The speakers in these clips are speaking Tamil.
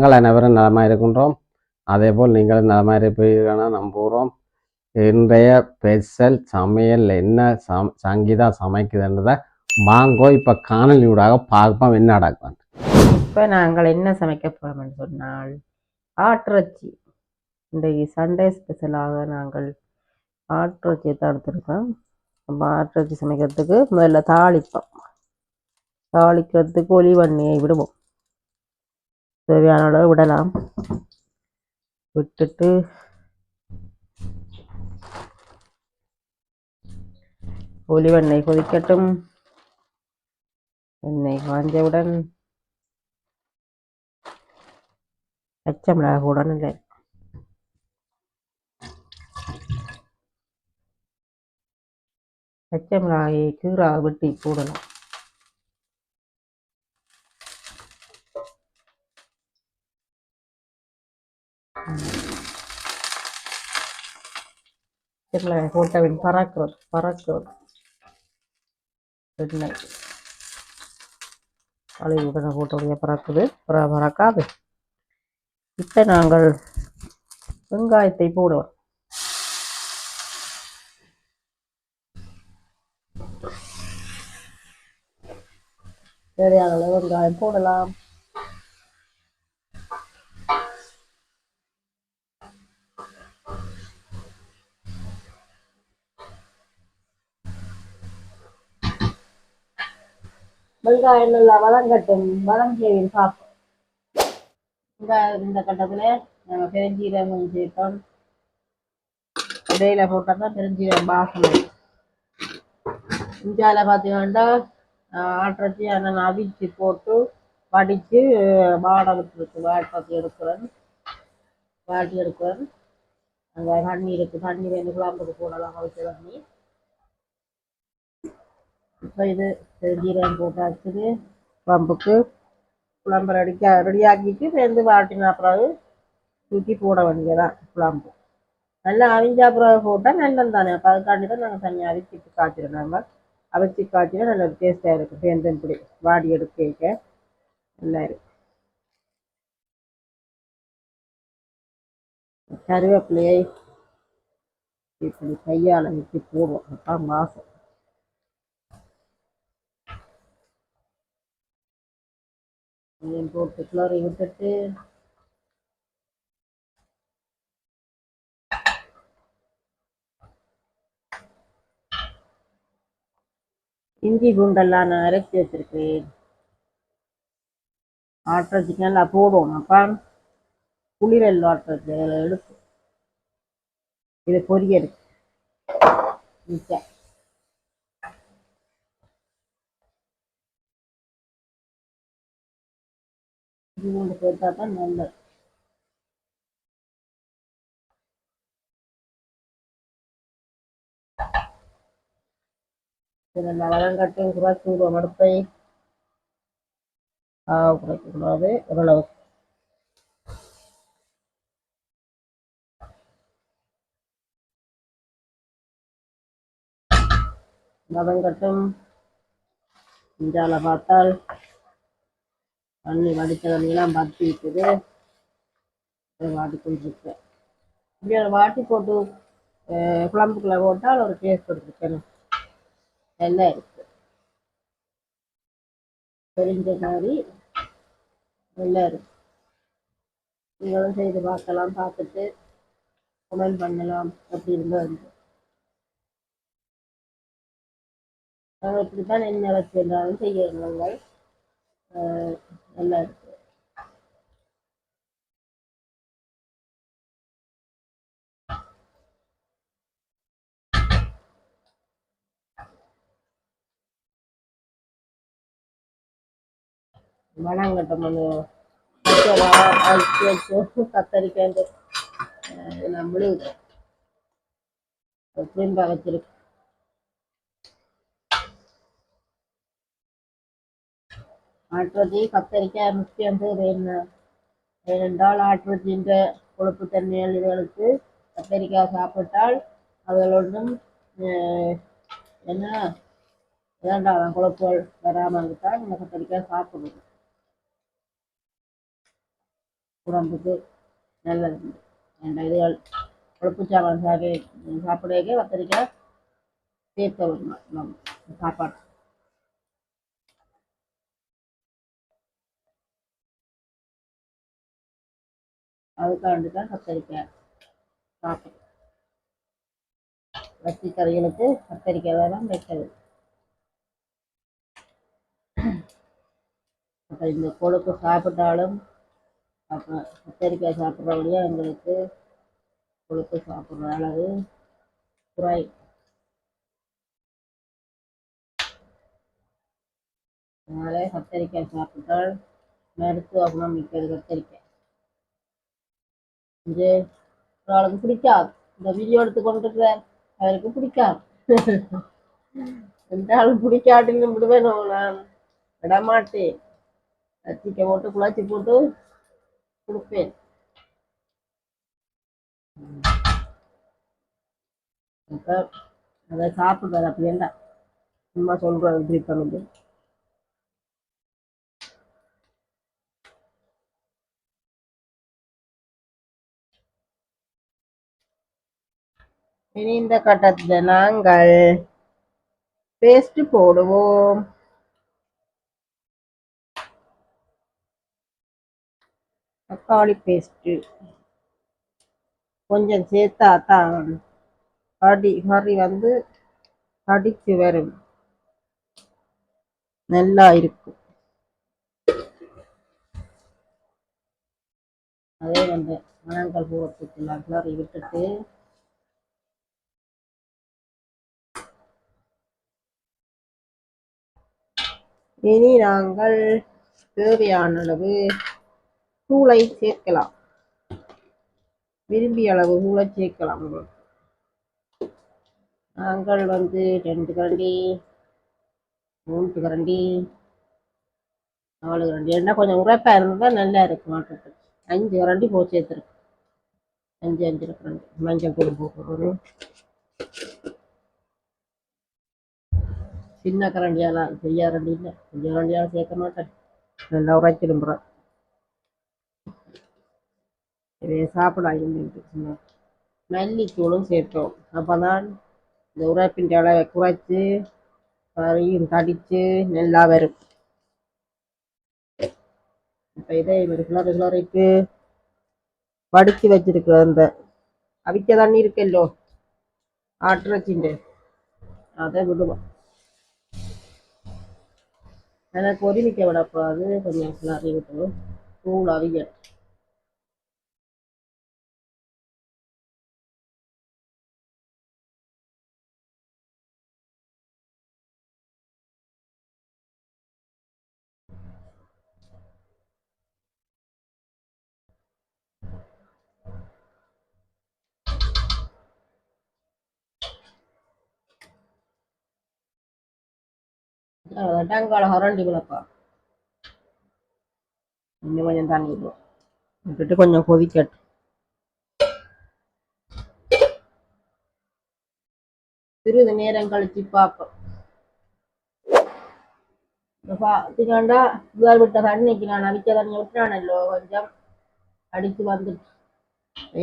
நாங்கள் அனைவரும் நலமாக இருக்கின்றோம். அதேபோல் நீங்களும் நலமாக இருப்பீர்களென நம்புகிறோம். இன்றைய ஸ்பெஷல் சமையல் என்ன சங்கீதா சமைக்குதுன்றதை வாங்கோ இப்போ காணொலியூடாக பார்ப்போம் என்ன நடக்கும். இப்போ நாங்கள் என்ன சமைக்க போகிறோம்னு சொன்னால் ஆட்டிறைச்சி. இன்றைக்கு சண்டே ஸ்பெஷலாக நாங்கள் ஆட்டிறைச்சியை தான் எடுத்துருக்கோம். நம்ம ஆட்டிறைச்சி சமைக்கிறதுக்கு முதல்ல தாளிக்கிறதுக்கு ஒலிவெண்ணெயை விடுவோம். தேவையான அளவு விடலாம். விட்டுட்டு ஒலிவெண்ணெய் கொதிக்கட்டும். எண்ணெய் காஞ்சவுடன் பச்சை மிளகாய் கூட இல்லை, பச்சை மிளகாயை கீராக வெட்டி போடலாம். பச்சை மிளகாய் போட்டவின் பறக்கிறது எண்ணெய் அழகு உடனே போட்டோடைய பறக்குது, பறக்காது. இப்போ நாங்கள் வெங்காயத்தை போடுவோம். தேவையான அளவு வெங்காயம் போடலாம். வெங்காயம் நல்லா வதங்கட்டும். வதங்கியதில் பார்ப்போம். இந்த கட்டத்தில் நாங்கள் பெருஞ்சீரகம் சேர்ப்போம். இடையில போட்டால் தான் பெருஞ்சீரகம் வாசனை. இந்தியாவில் பார்த்தீங்கன்னா ஆட்டிறைச்சி நான் அவிச்சு போட்டு வடித்து வாடகத்துக்கு வாட்டி எடுக்கிறேன். அங்கே தண்ணி இருக்குது, தண்ணி வேணும் குழம்புக்கு போடலாம். அவிச்ச தண்ணி. இப்போ இது பெருஞ்சீரகம் போட்டாச்சுது. குழம்பு ரெடியாக்கிட்டு சேர்ந்து வாட்டினா பிறகு தூக்கி போட வேண்டியதான். குழம்பு நல்லா அவிஞ்சா பிறகு போட்டால் நல்லது தானே. அப்போ அதுக்காண்டி தான் நாங்கள் தண்ணி அவிச்சிட்டு காய்ச்சிடும். நாங்கள் அவிச்சி காய்ச்சினா நல்ல டேஸ்ட்டாக இருக்கும். சேர்ந்து இப்படி வாடி எடுக்க நல்லா இருக்கும். கருவேப்பிலையை இப்படி கையால் வச்சு போடுவோம். அப்போ மாசம் இதையும் போட்டு கிளறி விட்டுட்டு இஞ்சி பூண்டெல்லாம் நான் அரைச்சி வச்சிருக்கேன். ஆட்டிறைச்சிக்கு நல்லா போடுவோம். அப்போ புளிரெல் ஆட்டிறைச்சி அதில் எடுத்து இதை பொரியெடுக்கு மிச்சம் இஞ்சி பூண்டு சேர்த்தா தான் நல்லது. நல்லா வதங்கட்டும். குறைச்சி விடுவோம் அடுப்பை. குறைக்கக்கூடாது. ஓரளவுக்கு வதங்கட்டும். இஞ்சால பார்த்தால் தண்ணி வடித்த தண்ணியெல்லாம் பத்தி விட்டுது. வாட்டி கொண்டிருக்கேன். இப்படி அதை வாட்டி போட்டு குழம்புக்குள்ளே போட்டால் ஒரு டேஸ்ட் கொடுத்துருக்கேன். நல்லா இருக்கு. தெரிஞ்ச மாதிரி நல்லா இருக்கு. நீங்களும் செய்து பார்க்கலாம். பார்த்துட்டு கமெண்ட் பண்ணலாம். அப்படி இருந்தால் நாங்கள் இப்படித்தான் என்ன வச்சு இருந்தாலும் செய்யணும். நல்லா இருக்கு. வணங்கட்டும். கத்தரிக்காய் நம்மளும் திரும்ப வச்சிருக்கு. ஆட்டிறைச்சி கத்தரிக்காய் முக்கியம் வேணும். ஏனென்றால் ஆட்டிறைச்சியின் கொழுப்பு தன்மைகள் இதுகளுக்கு கத்தரிக்காய் சாப்பிட்டால் அவர்களொன்றும் என்ன வேண்டாம் கொழுப்புகள் வராமல் இருந்தால் நம்ம கத்தரிக்காய் சாப்பிடணும். உடம்புக்கு நல்லது. அந்த இதுகள் கொழுப்பு சாப்பாடு சாப்பிடவே கத்திரிக்காய் சேர்க்க விடணும் நம்ம சாப்பாடு. அதுக்காண்டி தான் கத்திரிக்காய் சாப்பிடும். வச்சி கறிகளுக்கு கத்திரிக்காய் தான் வைக்கிறது. அப்போ இந்த கொழுப்பு சாப்பிட்டாலும் அப்புறம் கத்திரிக்காய் சாப்பிட்றபடியா எங்களுக்கு கொழுப்பு சாப்பிட்ற அளவு குறை. அதனால கத்திரிக்காய் சாப்பிட்டால் மருத்துவ குணம் மிக்கது கத்திரிக்காய். இது ஒரு ஆளுக்கு பிடிக்காது. இந்த வீடியோ எடுத்து கொண்டிருக்கிறார், அவருக்கு பிடிக்காது. எந்த ஆளுக்கு பிடிக்காட்டின்னு விடுவேன், நான் விடமாட்டேன். கத்திரிக்காய் போட்டு குழச்சி போட்டு கொடுப்பேன். அப்போ அதை சாப்பிடுறாரு அப்படின்னா சும்மா சொல்றாரு இப்படி பண்ணுது. இனி இந்த கட்டத்துல நாங்கள் பேஸ்ட் போடுவோம். தக்காளி பேஸ்ட் கொஞ்சம் சேர்த்தா தான் கறி வந்து கடிச்சு வரும், நல்லா இருக்கும். அதே வந்து மணங்கள் பூரத்துக்குள்ள கிளறி விட்டுட்டு இனி நாங்கள் தேவையான அளவு தூளை சேர்க்கலாம். விரும்பிய அளவு தூளை சேர்க்கலாம். நாங்கள் வந்து 2 கரண்டி 3 கரண்டி 4 கரண்டி என்ன கொஞ்சம் உரைப்பா இருந்தால் நல்லா இருக்கும். மாட்டுக்கு 5 கரண்டி போட்டு சேர்த்துருக்கு. 5 கரண்டி மஞ்சள் தூள் போடுறது. சின்ன கரண்டியாலாம் பெரிய கரண்டி இல்லை, பெரிய கரண்டியால் சேர்க்க மாட்டேன், நல்லா உரைச்சி நம்புறேன். இதை சாப்பிடாது. மல்லித்தூளும் சேர்த்தோம். அப்போ தான் இந்த உரைப்பின் அளவை குறைச்சி கறியும் தடித்து நல்லா வரும். இப்போ இதே ஒரு கிளறிக்கு வடித்து வச்சிருக்கிற அந்த அவிக்க தண்ணி இருக்கல்லோ ஆட்டுறச்சிண்டு அதை விடுவோம். எனக்கு ஒதுமிக்க விடக்கூடாது, கொஞ்சம் கிளறி விட்டுரும் தூள் அவிய. டங்கால ஹரண்டி விளப்பா இன்னும் கொஞ்சம் தண்ணி விடுவோம். விட்டுட்டு கொஞ்சம் கொதிக்கட்டு. சிறிது நேரம் கழிச்சு பார்ப்போம். பார்த்தீங்கன்னா முதல் விட்ட தண்ணிக்கு நான் அவிக்க தண்ணி விட்டுறானல்லோ கொஞ்சம் அடித்து வந்துட்டு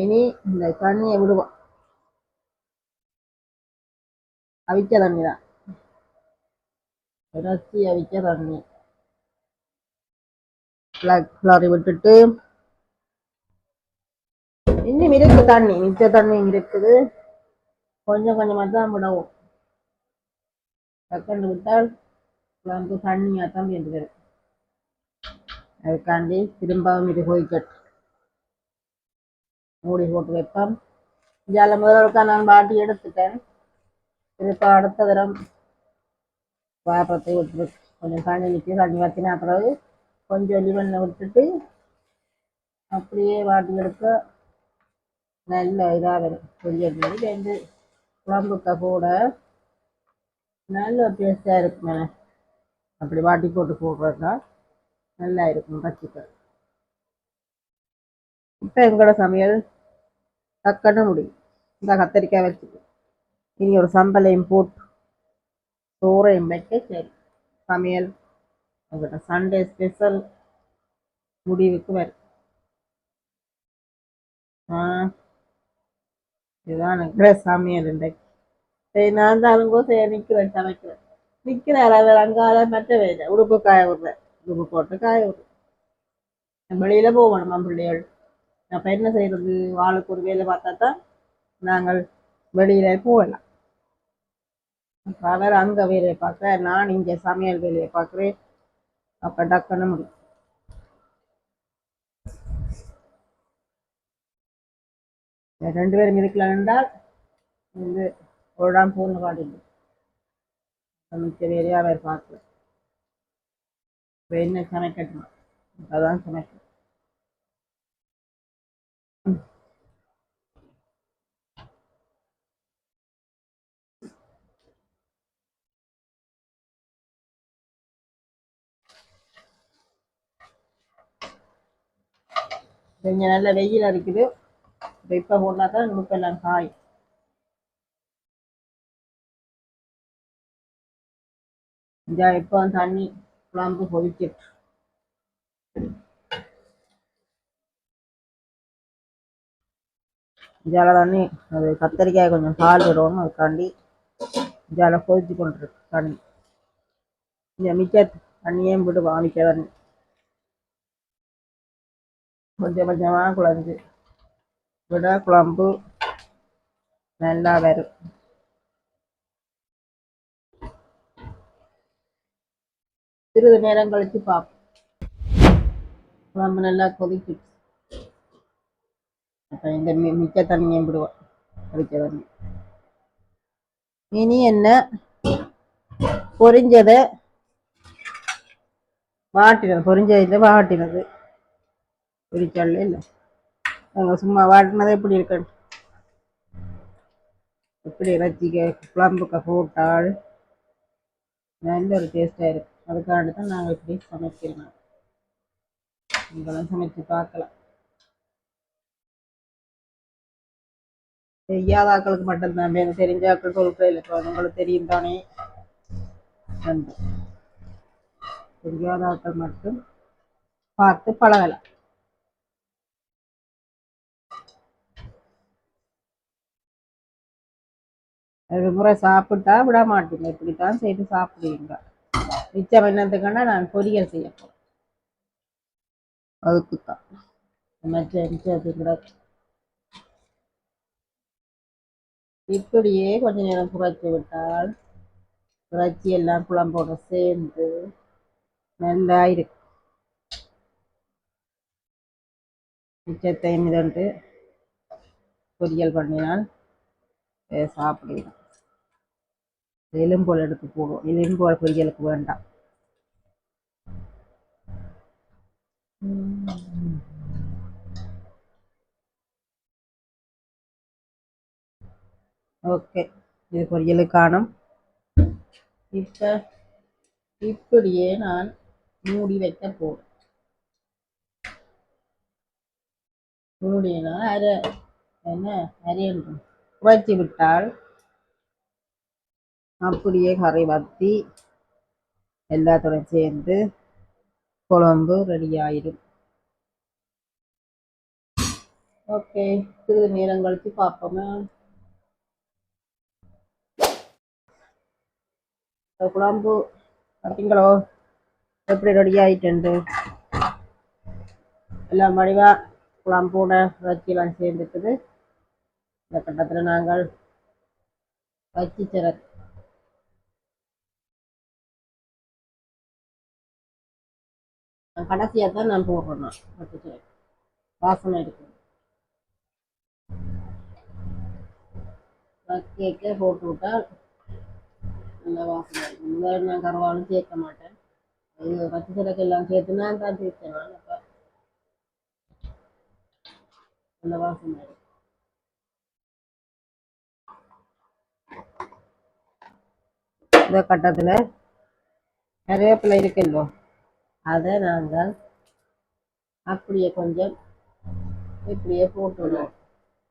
இனி இந்த தண்ணியை விடுவோம். அவிக்க தண்ணி தான், இறைச்சி அவிக்க தண்ணி கிளறி விட்டுட்டு இன்னும் இருக்கு தண்ணி, மிச்ச தண்ணி இருக்குது. கொஞ்சம் கொஞ்சமாக தான் விடவும். டக்குன்னு விட்டால் குழம்பு தண்ணியாக தான் வேண்டு வரும். அதுக்காண்டி திரும்பவும் இது கொதிக்கட்டு மூடி போட்டு வைப்போம். இதில் முதல்க்கா நான் பாட்டி எடுத்துட்டேன். இப்போ அடுத்த தரம் பாத்திரத்தை விட்டு கொஞ்சம் தண்ணி விட்டு தண்ணி வற்றினா பிறகு கொஞ்சம் லிமனை விட்டுட்டு அப்படியே வாட்டி எடுக்க நல்ல இதாக வரும். கொஞ்சம் 2 குழம்புக்க கூட நல்ல டேஸ்டாக இருக்குமே. அப்படி வாட்டி போட்டு போடுறதா நல்லா இருக்கும் பச்சிக்கல். இப்போ எங்களோட சமையல் டக்குன்னு முடியும். இந்த கத்திரிக்காய் வச்சுட்டு இனி ஒரு சம்பளையும் போட்டு சோறையும் வைக்க சரி சமையல் உங்கள்கிட்ட சண்டே ஸ்பெஷல் முடிவுக்கு வரும். ஆஹ் இதுதான் எனக்கு சமையல் இன்றைக்கு. சரி நான் தான் அதுங்கோ சரி நிற்கிறேன் சமைக்கிறேன். நிற்கிறார் அவர் அங்கால மற்ற வேலை உடுப்பு காய விடுறேன். உடுப்பு போட்டு காய விடுறேன். வெளியில போகணுமா பிள்ளைகள். அப்ப என்ன செய்யறது? ஆளுக்கு ஒரு வேலை பார்த்தா தான் நாங்கள் வெளியில போகலாம். அப்ப அவர் அங்க வேலையை பார்க்க நான் இங்க சமையல் வேலையை பார்க்குறேன். அப்ப டக்குன்னு முடியும். ரெண்டு பேரும் இருக்கலாம் என்றால் வந்து ஒரு இடம் பூர்ண காட்டிட்டு மிச்ச வேலையை அவர் பார்க்கல. இப்ப என்ன சமைக்கட்டுமா? அதான் சமைக்கணும். கொஞ்சம் நல்ல வெயில் அடிக்குது. இப்ப போட்டா தான் உடுப்பெல்லாம் காய். இந்த இப்போ தண்ணி குழம்பு கொதிச்சிட்டு ஜால தண்ணி அது கத்தரிக்காய் கொஞ்சம் பால் விடணும். அதுக்காண்டி ஜால கொதிச்சு கொண்டிருக்கு தண்ணி. இந்த மிச்ச தண்ணியும் விட்டு வாமிக்க தண்ணி கொஞ்சம் கொஞ்சமாக குழஞ்சு விட குழம்பு நல்லா வரும். சிறிது நேரம் கழிச்சு பார்ப்போம். குழம்பு நல்லா கொதிச்சு அப்போ இந்த மிச்ச தண்ணியும் விடுவோம். கொதிக்க தண்ணி இனி என்ன பொரிஞ்சதை வாட்டினது பொரிஞ்சதில் வாட்டினது பொரிச்சல்ல இல்லை நாங்கள் சும்மா வாட்டினதை எப்படி இருக்கணும். எப்படி இறைச்சிக்க குழம்புக்க போட்டால் நல்ல ஒரு டேஸ்டாக இருக்கும். அதுக்காண்டி தான் நாங்கள் இப்படி சமைக்கிறோம். நீங்களும் சமைச்சு பார்க்கலாம். தெரியாத ஆக்களுக்கு மட்டும்தான் வேணும். தெரிஞ்ச ஆக்கள் சொல்கிற இல்லை. இப்போ உங்களுக்கு தெரியும் தானே. தெரியாத ஆக்கள் மட்டும் பார்த்து பழகலாம். ஒரு முறை சாப்பிட்டா விட மாட்டீங்க. இப்படித்தான் செய்து சாப்பிடுவீங்க. மிச்சம் என்னத்துக்குன்னா நான் பொரியல் செய்ய போகிறேன். அதுக்குத்தான் மிச்சத்துக்கு இப்படியே கொஞ்ச நேரம் குறைச்சி விட்டால் இறைச்சி எல்லாம் குழம்போட சேர்ந்து நல்லா இருக்கும். மிச்சத்தையும் இதன்று பொரியல் பண்ணினால் சாப்பிடுவோம். எலும்போல் எடுத்து போடுவோம். எலும்போல் பொரியலுக்கு வேண்டாம். ஓகே, இது பொரியலுக்கான. இப்போ இப்படியே நான் மூடி வைக்க போகிறேன். மூடினா என்ன அரையணும் குறைச்சி விட்டால் அப்படியே கறி வத்தி எல்லாத்தோட சேர்ந்து குழம்பு ரெடி ஆயிடும். ஓகே, சிறிது நேரம் கழிச்சு பார்ப்போமே. குழம்பு பார்த்தீங்களோ எப்படி ரெடி ஆயிட்டு. எல்லாம் வடிவா குழம்போட இறைச்சியெல்லாம் சேர்ந்துக்குது. இந்த கட்டத்தில் நாங்கள் வச்சு சிறகு கடைசியாக தான் நான் போடுறேன். நான் வச்சு சிறகு வாசனை இருக்குது. கேக்கே போட்டு விட்டால் நல்ல வாசனை இருக்கும். முதல்ல நான் கருவாலும் சேர்க்க மாட்டேன். இது பச்சை சிறகு எல்லாம் சேர்த்து நான் தான் சேர்த்தேன். அப்போ நல்ல வாசனை இருக்கும். இந்த கட்டத்தில் கருவேப்பிலை இருக்குல்லோ அதை நாங்கள் அப்படியே கொஞ்சம் இப்படியே போட்டுவிடுவோம்.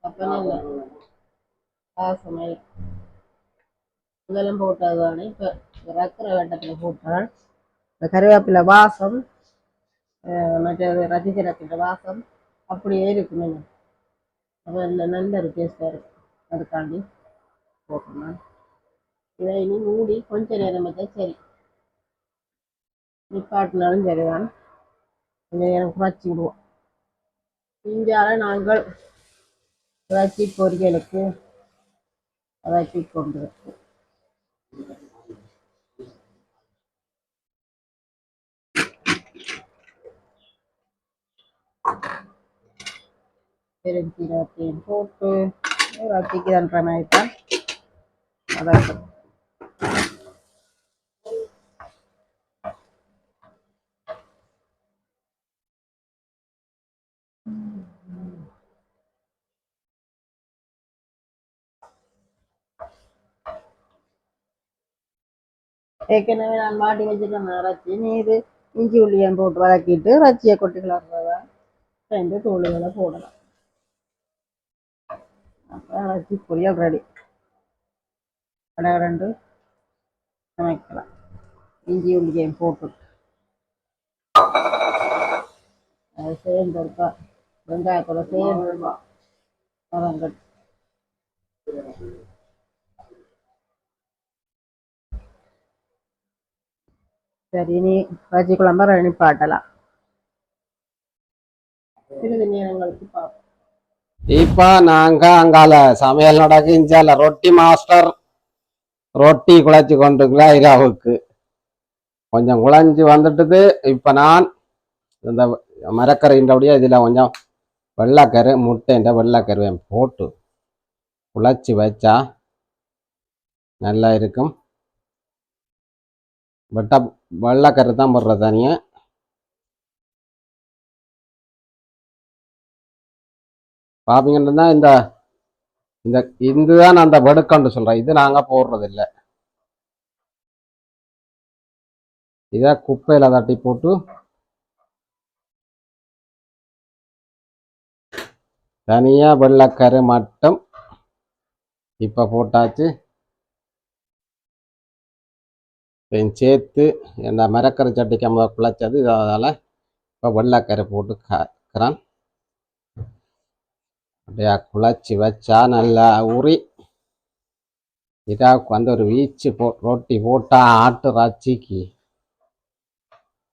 அப்போ நல்ல வாசனை முதலும் போட்டது தானே. இப்போ ரக்கிற கட்டத்தில் போட்டால் இந்த கருவேப்பிலை வாசம் மற்றது ரசிச்சிடக்கிற வாசம் அப்படியே இருக்குமே. அப்போ நல்ல ஒரு டேஸ்ட்டாக இருக்கும். அதுக்காண்டி போட்டுருந்தேன். இதை இனி மூடி கொஞ்ச நேரம் வச்சா சரி, நிப்பாட்டினாலும் சரிதான். கொஞ்ச நேரம் குறைச்சி விடுவோம். இந்தியாவில் நாங்கள் இறைச்சி பொரியலுக்கு இறைச்சி கொண்டு பெருஞ்சீரகத்தையும் போட்டு இறைச்சிக்கு தன்ற மாதிரி தான் அதை ஏற்கனவே நான் மாட்டி வச்சுருக்கேன் இறைச்சி. நீ இது இஞ்சி உள்ளியம் போட்டு வதக்கிட்டு இறைச்சியை கொட்டிக்கலாம், ரெண்டு தோளுகளை போடலாம். அப்போ இறைச்சி பொரியல் ரெடி. ரெண்டு சமைக்கலாம். இஞ்சி உள்ளியம் போட்டு அது சேர்ந்து இருக்கா வெங்காயத்தோட சேர்ந்து வதங்கட்டு. சரி, நீ இறைச்சி குழம்பு நிப்பாட்டலாம். சிறிது நேரங்களுக்கு பார்ப்போம். இப்ப நாங்க அங்கால சமையல் நடக்குஞ்சால ரொட்டி மாஸ்டர் ரொட்டி குழைச்சி கொண்டிருக்கிறா இரவுக்கு. கொஞ்சம் குழஞ்சி வந்துட்டுது. இப்ப நான் இந்த மரக்கரைன்றபடியே இதுல கொஞ்சம் வெள்ளைக்கரு முட்டைன்ற வெள்ளைக்கருவையும் போட்டு குழைச்சி வச்சா நல்லா இருக்கும். வெள்ளைக்கரு தான் போடுற தனியாக. பாப்பீங்கன்னா இந்த இந்த இதுதான் அந்த வெடுக்கன்று சொல்றேன். இது நாங்க போடுறது இல்லை. இதை குப்பையில தட்டி போட்டு தனியா வெள்ளைக்கரு மட்டும் இப்ப போட்டாச்சு. சேர்த்து இந்த மரக்கரை சட்டிக்கு நம்ம குழைச்சது. அதால இப்போ வெள்ளைக்கரை போட்டு காக்கிறான். அப்படியே குழைச்சி வச்சா நல்லா ஊறி இதாவுக்கு வந்து ஒரு வீச்சு ரொட்டி போட்டா ஆட்டு ராச்சிக்கு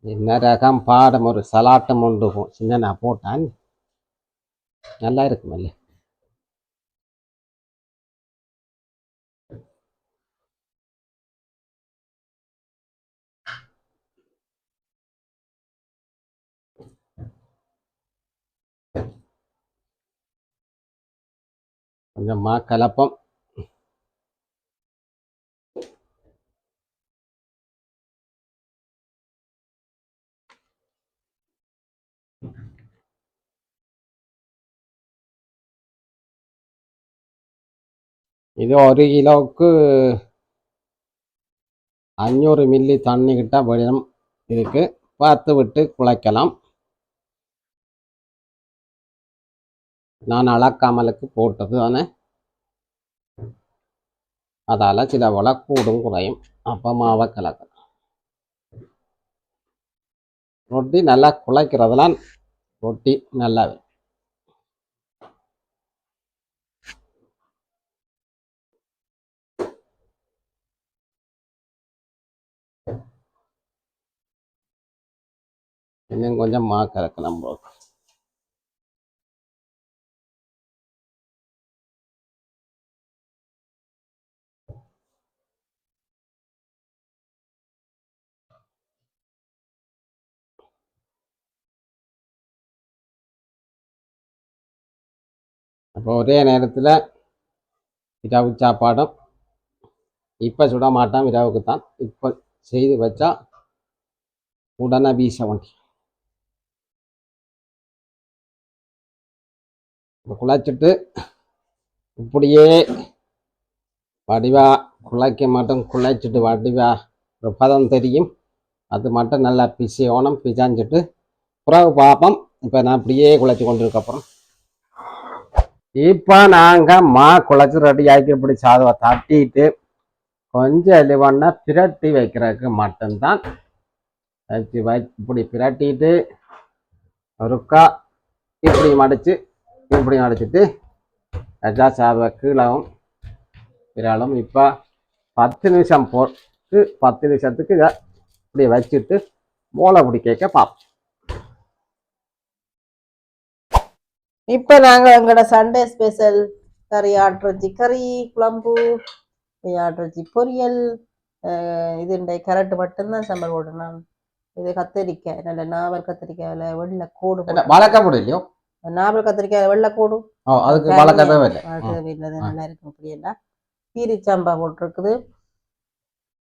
என்ன ரகம் பாடம் ஒரு சலாட்டம் உண்டு சின்ன போட்டான் நல்லா இருக்கும். இல்லை கொஞ்சமா கலப்பம். இது 1 கிலோவுக்கு 500 மில்லி தண்ணி கிட்ட வெள்ளம் இருக்கு. பார்த்து விட்டு குழைக்கலாம். நான் அளக்காமலுக்கு போட்டது தானே, அதால சில போல கூடும் குறையும். அப்போ மாவை கலக்கலாம். ரொட்டி நல்லா குழைக்கிறதுலாம் ரொட்டி நல்லா இன்னும் கொஞ்சம் மா கலக்கலாம் போது. அப்போ ஒரே நேரத்தில் இரவு சாப்பாடும் இப்போ சுட மாட்டோம். இரவுக்கு தான் இப்போ செய்து வச்சா உடனே வீச வேண்டி. இப்போ குழைச்சிட்டு இப்படியே வடிவா குழைக்க மாட்டோம். குழைச்சிட்டு வடிவா ஒரு பதம் தெரியும். அது மட்டும் நல்லா பிசையோணும். பிசாஞ்சிட்டு புறவு பார்ப்போம். இப்போ நான் இப்படியே குழைச்சி கொண்டிருக்கப்புறம் இப்போ நாங்கள் மா குழைச்சி ரெடி ஆக்கி இப்படி சாதவை தட்டிட்டு கொஞ்சம் எலிவண்ணா பிரட்டி வைக்கிறதுக்கு மட்டும்தான் வச்சு இப்படி பிரட்டிட்டு ஒருக்கா இப்படி மடித்து இப்படி மடிச்சிட்டு வச்சா சாதா கீழவும் விராலும் இப்போ 10 நிமிஷம் போட்டு 10 நிமிஷத்துக்கு இதை இப்படி வச்சுட்டு மூளை பிடிக்க பார்ப்போம். இப்போ நாங்க எங்களோட சண்டே ஸ்பெஷல் கறி ஆட்டுறச்சி கறி குழம்பு ஆட்டுறச்சி பொரியல் இது கரண்ட் மட்டும்தான் சம்பல் போடணும். இது கத்திரிக்காய் நல்ல நாவல் கத்திரிக்காயில வெள்ளை கோடு வளர்க்க முடியலையோ நாவல் கத்திரிக்காய் வெள்ளை கோடு அதுக்கு வளர்க்கவே இல்லை நல்லா இருக்கும். அப்படியெல்லாம் கீரிச்சாம்பா போட்டிருக்குது.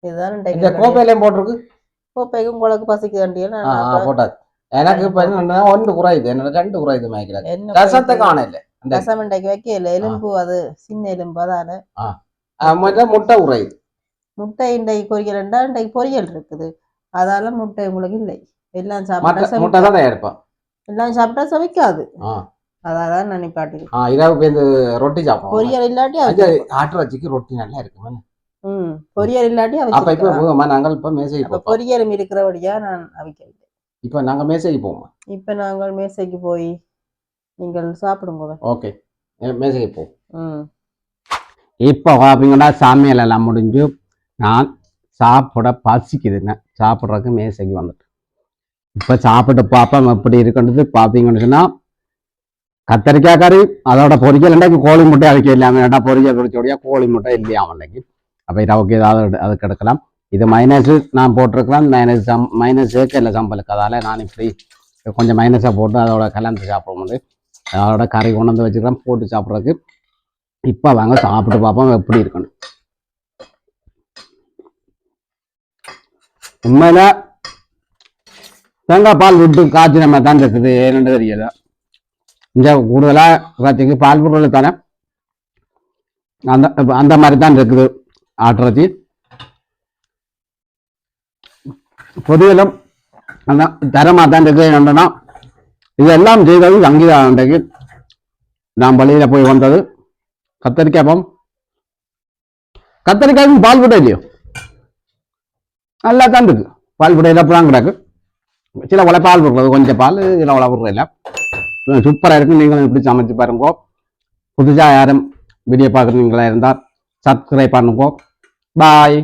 இதுதான் கோப்பையிலையும் போட்டிருக்கு. கோப்பைக்கும் உங்களுக்கு பசிக்கு வேண்டிய போட்டாது. எனக்கு இப்ப என்ன ஒன்று குறையுது, என்ன 2 குறையுது மேய்க்கிறேன். ரசத்தை காணல, ரசம் இன்றைக்கு வைக்கல. எலும்பு அது சின்ன எலும்பு அதான முட்டை குறையுது. முட்டை இன்றைக்கு பொரியல்ண்டா இன்றைக்கு பொரியல் இருக்குது. அதால முட்டை உங்களுக்கு இல்லை. எல்லாம் சாப்பிட்டா முட்டை தான் இருப்பேன். எல்லாம் சாப்பிட்டா சமைக்காது. அதான் நான் நிப்பாட்டு இரவு ரொட்டி சாப்பிடுவோம். பொரியல் இல்லாட்டி ஆட்டுறச்சிக்கு ரொட்டி நல்லா இருக்கு. பொரியல் இல்லாட்டி அப்ப இப்ப நாங்கள் இப்ப மேசைக்கு பொரியலும் இருக்கிறபடியா நான் அவிக்கிறேன். இப்ப நாங்க மேசைக்கு போவோம். இப்ப நாங்கள் மேசைக்கு போய் நீங்கள் சாப்பிடுங்க. ஓகே, மேசைக்கு போவோம். இப்போ பார்த்தீங்கன்னா சமையல் எல்லாம் முடிஞ்சு நான் சாப்பிட பசிக்குதுங்க. சாப்பிட்றதுக்கு மேசைக்கு வந்துட்டு இப்போ சாப்பிட்டு பார்ப்போம் எப்படி இருக்குன்றது. பார்த்தீங்கன்னு சொன்னால் கத்திரிக்காய் கறி அதோட பொரிக்கல் இன்றைக்கு கோழி முட்டை அதுக்கு இல்லாமல் ஏன்னா பொரிக்கல் பொரிச்சோடையா கோழி முட்டை இல்லையா அன்றைக்கு. அப்போ இரவுக்கு ஏதாவது அதுக்கு எடுக்கலாம். இது மைனஸு நான் போட்டிருக்கிறேன். மைனஸ் சேர்க்கல சம்பளுக்கு. அதால் நான் இப்படி கொஞ்சம் மைனஸாக போட்டு அதோட கலந்து சாப்பிட முடியும். அதோட கறி கொண்டு வந்து வச்சுக்கிறேன் போட்டு சாப்பிட்றதுக்கு. இப்போ வாங்க சாப்பிட்டு பார்ப்போம் எப்படி இருக்கணும். உண்மையில தேங்காய் பால் விட்டு காய்ச்சி நம்ம தான் இருக்குது. ஏன்னு தெரியல. இங்கே கூடுதலாக காய்ச்சிக்கு பால் பொருள் தானே அந்த அந்த மாதிரி தான் இருக்குது. ஆட்டுறச்சி பொதுவிலும் அந்த தரமாக தான் இருக்குது. என்னன்னா இதெல்லாம் செய்தது சங்கீதா அன்றைக்கு நான் பள்ளியில் போய் வந்தது. கத்திரிக்காய் கத்திரிக்காய்க்கும் பால் புட்டை இல்லையோ நல்லா தான் இருக்கு. பால் புட்டையில் அப்புறம் கிடக்கு. சில உலை பால் போடுறது கொஞ்சம் பால் இதில் உலை போடுறது இல்லை. சூப்பராக இருக்கு. நீங்களும் இப்படி சமைச்சு பாருங்கோ. புதுசாக யாரும் வீடியோ பார்க்குறீங்களா இருந்தால் சப்ஸ்கிரைப் பண்ணுங்கோ. பாய்.